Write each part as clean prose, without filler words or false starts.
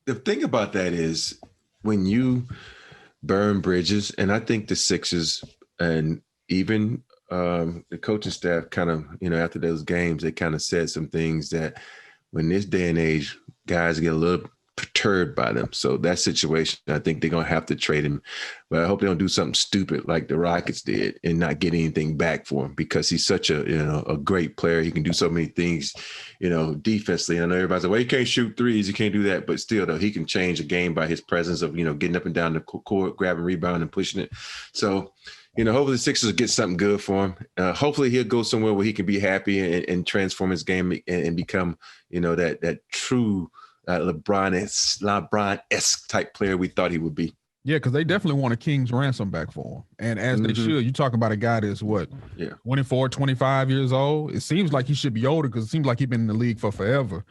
the thing about that is when you burn bridges, and I think the Sixers and even the coaching staff kind of, after those games, they kind of said some things that when this day and age, guys get a little perturbed by them. So that situation, I think they're going to have to trade him. But I hope they don't do something stupid like the Rockets did and not get anything back for him, because he's such a great player. He can do so many things, defensively. I know everybody's like, well, he can't shoot threes. He can't do that. But still, though, he can change a game by his presence of, getting up and down the court, grabbing, rebound, and pushing it. So, hopefully the Sixers get something good for him. Hopefully he'll go somewhere where he can be happy and transform his game and become, that true LeBron-esque type player we thought he would be. Yeah, because they definitely want a king's ransom back for him. And as they should. You talk about a guy that's 24, 25 years old. It seems like he should be older because it seems like he's been in the league for forever.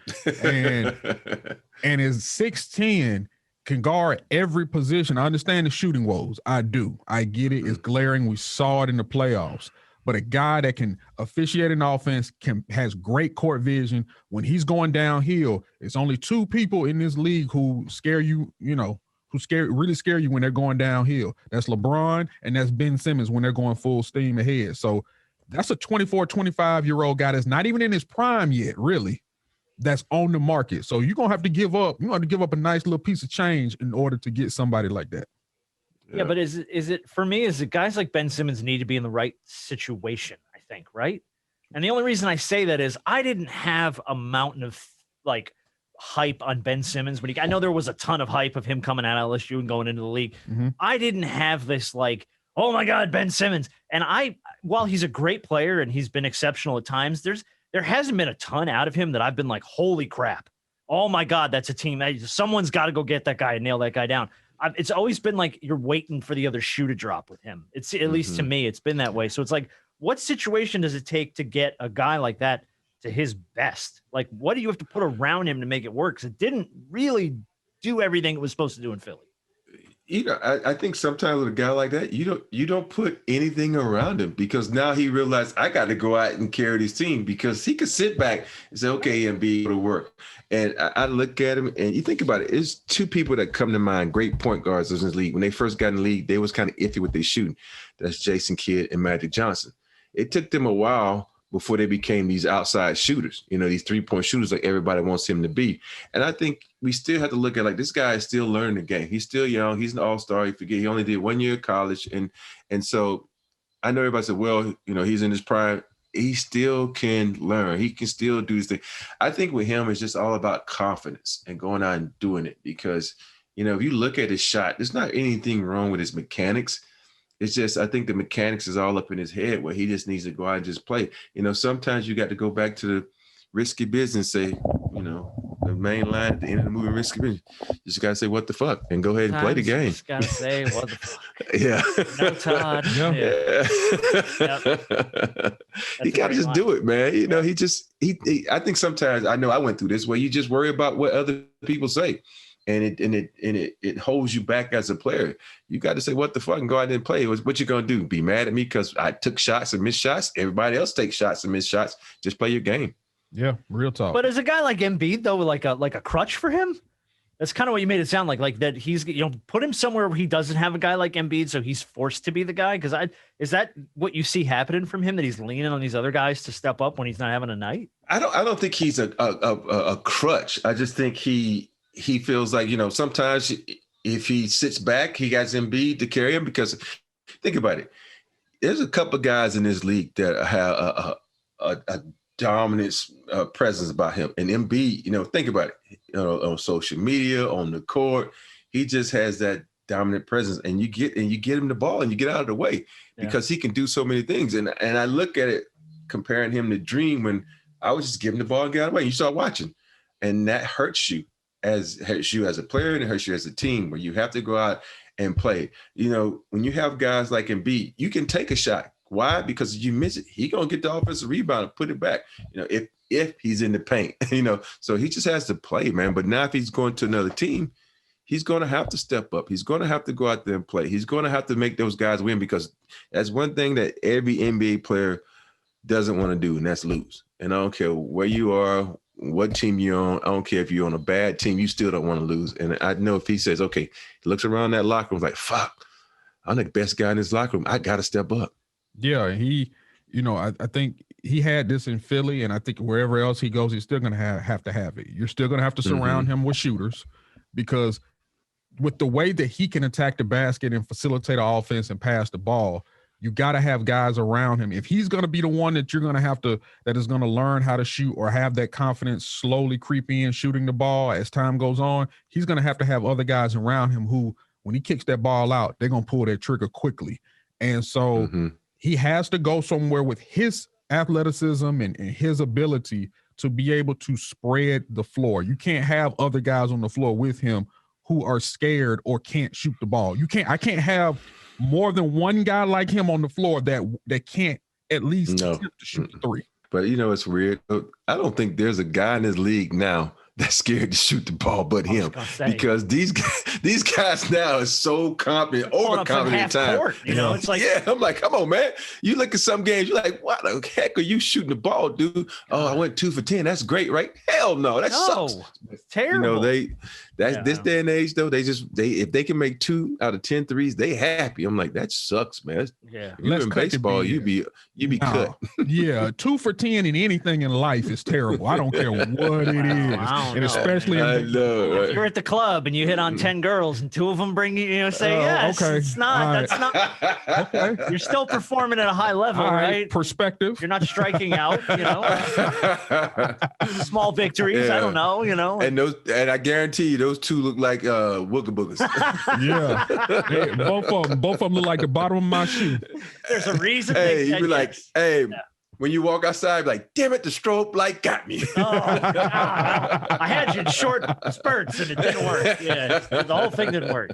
And is 6'10", can guard every position. I understand the shooting woes. I do. I get it. It's glaring. We saw it in the playoffs. But a guy that can officiate an offense, has great court vision. When he's going downhill, it's only two people in this league who scare you, really scare you when they're going downhill. That's LeBron and that's Ben Simmons when they're going full steam ahead. So that's a 24, 25-year-old guy that's not even in his prime yet, really, that's on the market. So you're going to have to give up. You're going to give up a nice little piece of change in order to get somebody like that. Yeah, but is it for me, is it guys like Ben Simmons need to be in the right situation, I think, right? And the only reason I say that is I didn't have a mountain of hype on Ben Simmons I know there was a ton of hype of him coming out of LSU and going into the league. I didn't have this oh my God, Ben Simmons. And while he's a great player and he's been exceptional at times, there hasn't been a ton out of him that I've been like, holy crap. Oh my God, that's a team. Someone's got to go get that guy and nail that guy down. It's always been like you're waiting for the other shoe to drop with him. It's at least to me, it's been that way. So it's like, what situation does it take to get a guy like that to his best? Like, what do you have to put around him to make it work? Because it didn't really do everything it was supposed to do in Philly. I think sometimes with a guy like that, you don't put anything around him, because now he realized I got to go out and carry this team, because he could sit back and say, okay, and be able to work. And I look at him and you think about it. It's two people that come to mind, great point guards in this league. When they first got in the league, they was kind of iffy with their shooting. That's Jason Kidd and Magic Johnson. It took them a while before they became these outside shooters, these 3-point shooters like everybody wants him to be. And I think we still have to look at this guy is still learning the game. He's still young. He's an all-star. He only did 1 year of college. And so I know everybody said, well, he's in his prime. He still can learn. He can still do his thing. I think with him, it's just all about confidence and going out and doing it, because, if you look at his shot, there's not anything wrong with his mechanics. It's just, I think the mechanics is all up in his head where he just needs to go out and just play. Sometimes you got to go back to the risky business, say, the main line at the end of the movie, risky business. You just got to say, what the fuck, and go ahead and play the game. Just got to say, what the fuck. Yeah. No, Todd. Yeah. He got to just do it, man. I think sometimes, I know I went through this where you just worry about what other people say. And it holds you back as a player. You got to say, what the fuck, and go out and play. What you going to do? Be mad at me because I took shots and missed shots? Everybody else takes shots and miss shots. Just play your game. Yeah, real talk. But is a guy like Embiid, though, like a crutch for him? That's kind of what you made it sound like that he's, put him somewhere where he doesn't have a guy like Embiid, so he's forced to be the guy. Because is that what you see happening from him, that he's leaning on these other guys to step up when he's not having a night? I don't think he's a crutch. I just think he feels like, sometimes if he sits back, he got Embiid to carry him, because think about it. There's a couple of guys in this league that have a dominant presence about him. And Embiid, think about it, on social media, on the court, he just has that dominant presence, and you get him the ball and you get out of the way because he can do so many things. And I look at it, comparing him to Dream, when I was just giving the ball and get out of the way. You start watching, and that hurts you as a player, and it hurts you as a team, where you have to go out and play. When you have guys like Embiid, you can take a shot. Why? Because you miss it, he gonna get the offensive rebound and put it back. If he's in the paint, so he just has to play, man. But now if he's going to another team, he's going to have to step up. He's going to have to go out there and play. He's going to have to make those guys win, because that's one thing that every NBA player doesn't want to do, and that's lose. And I don't care where you are, what team you're on. I don't care if you're on a bad team, you still don't want to lose. And I know if he says, okay, he looks around that locker room like, fuck, I'm the best guy in this locker room. I got to step up. Yeah, he, I think he had this in Philly, and I think wherever else he goes, he's still going to have to have it. You're still going to have to surround him with shooters, because with the way that he can attack the basket and facilitate an offense and pass the ball, you got to have guys around him. If he's going to be the one that you're going to have to, that is going to learn how to shoot or have that confidence slowly creep in shooting the ball as time goes on, he's going to have other guys around him who, when he kicks that ball out, they're going to pull that trigger quickly. And so he has to go somewhere with his athleticism and his ability to be able to spread the floor. You can't have other guys on the floor with him who are scared or can't shoot the ball. I can't have more than one guy like him on the floor that can't at least attempt to shoot the three. But it's weird. I don't think there's a guy in this league now that's scared to shoot the ball but him, because these guys now are so confident, overconfident at times. It's like, I'm like, come on, man. You look at some games, you're like, what the heck are you shooting the ball, dude? Oh, I went 2 for 10. That's great, right? Hell no, that sucks. It's terrible. This day and age though, if they can make 2 out of 10 threes, they happy. I'm like, that sucks, man. Yeah. If you're in baseball, you be cut. Yeah, 2 for 10 in anything in life is terrible. I don't care what it is. And especially if you're at the club and you hit on 10 girls and 2 of them bring you, say yes. Okay. It's not. That's not. Okay. You're still performing at a high level, right? Perspective. You're not striking out. Small victories. I don't know. And I guarantee you, those 2 look like wooga boogers. Yeah, both of them look like the bottom of my shoe. There's a reason. Hey, you be like, hey. Yeah. When you walk outside, like, damn it, the strobe light got me. I had you in short spurts and it didn't work. Yeah, the whole thing didn't work.